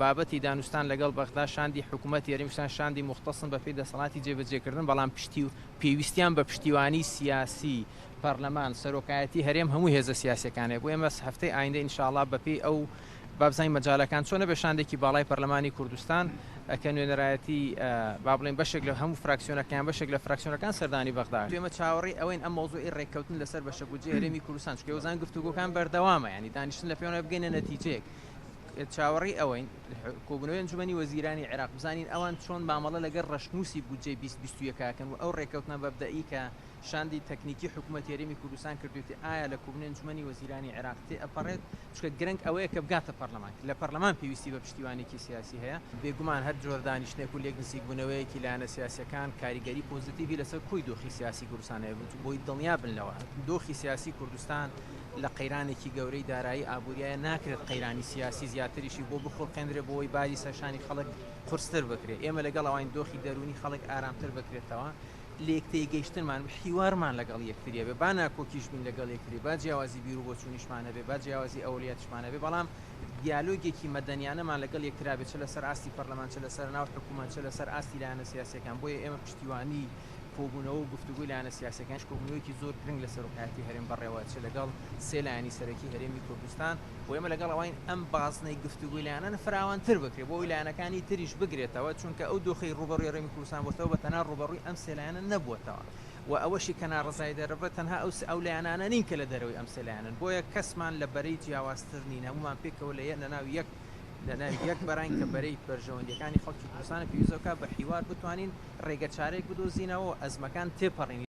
بابەتی دانوستان لەگەڵ بەغدا شاندی حکوومەت یاریمشان شاندی مختصن بە پێی دەسەڵاتی جێبەجێکردن بەڵام پشتی و پێویستیان بە پشتیوانی سیاسی پەرلەمان سەرۆکایەتی هەرێم هەموو هێزە سیاسەکانێ بۆ ئێمە هەفتەی ئایندە ئینشاءالله بەپێی ئەو بابزانین مەجالەکان چۆنە بە شاندێکی باڵای پەرلەمانی کوردستان ئەکە نوێنەرایەتی با بڵێن بەشێک لە هەموو فراکسیۆنەکان بەشێک لە فراکسیۆنەکان سەردانی بەغدا ئێمە چاوەڕێی ئەوەین ئەم مۆزوعی ڕێککەوتن لەسەر بەشەبوجێ هەرێمی کوردستان چکە وەزان گفتوگۆکان بەردەوامە ینی دانیشتن لە پێوانە بگەینە نەتیجەیەک چاوەڕێی ئەوەین کۆبنەوەی ئەنجومەنی وەزیرانی عێراق بزانین ئەوان چۆن مامەڵە لەگەڵ ڕەشنووسی بودجێ 2021کەن و ئەو ڕێککەوتنە بەبدەئی کە شاندی تەکنیکی حکوومەت یاریمی کوردستان کردوێتی ئایا لە کۆبنەوەی ئەنجومەنی وەزیرانی عێراق تێ ئەپەڕێت چکە گرنگ ئەوەیە کە بگاتە پەرلەمان لە پەرلەمان پێویستی بە پشتیوانێکی سیاسی هەیە بێگومان هەر جۆر دانیشتێک و لێک نزیک بوونەوەیەکی لایەنە سیاسەکان کاریگەری پۆزیتیڤی لەسەر کوی دۆخی سیاسی کوردستان هەیە بۆی دڵنیا بنەوە دۆخی سیاسی کوردستان لە قەیرانێکی گەورەی دارایی ئابوووریایە ناکرێت قەیرانی سیاسی زیاتریشی بۆ بخۆڵقێنرێ بۆەوەی باری سەرشانی خەڵک قورستر بکرێت ئێمە لەگەڵ ئەوان دۆخی دەرونی خەڵک ئارامتر بکرێتەوە لێکتەی گەیشتنمان حیوارمان لەگەڵ یەکتریە بێ با ناکۆکیش بین لەگەڵ یەکتری با جیاوازی بیر و بۆچوونیشمانە بێ با جیاوازی ئەولیاتشمانە بێ بەڵام دیالۆگێکی مەدەنیانەمان لەگەڵ یەکترا بێت چ لەسەر ئاستی پەرلەمان چ لەسەر ناو حکوومەت چ لەسەر ئاستی لایەنە سیاسیەکان بۆیە ئێمە پشتیوانی کۆبوونەوە و گفتوگوی لایەنە سیاسەکانش کۆبوونەوەیەکی زۆر گرنگ لە سەرۆکایەتی هەرێم بەڕێوە چ لەگەڵ سێ لایەنی سەرەکی هەرێمی کوردستان بۆ ئێمە لەگەڵ ئەوەین ئەم بازنەی گفتوگوی لایەنە فراوانتر بکرێت بۆ لایەنەکانی تریش بگرێتەوە چونکە ئەو دۆخی ڕوبەڕووی هەرێمی کوردستان بۆتەوە بە تەنها ڕوبەڕووی ئەم سێ لایەنە نەبووەتەوە و ئەوەشی کە ناڕزای دەرەبێت تەنها ئەو لایەنانە نین کە لە دەرەوەی ئەم سێ لایەنن بۆیە کەسمان لە بەرەی جیاوازتر نین هەمومان پێکەوە لە ناو یەک بەران کە بەرەی بەرژەوەندیەکانی خەڵکی کوردستانە پێویستەوە بە حیوار بتوانین ڕێگە چارەیەک بدۆزینەوە ئەزمەکان تێپەڕین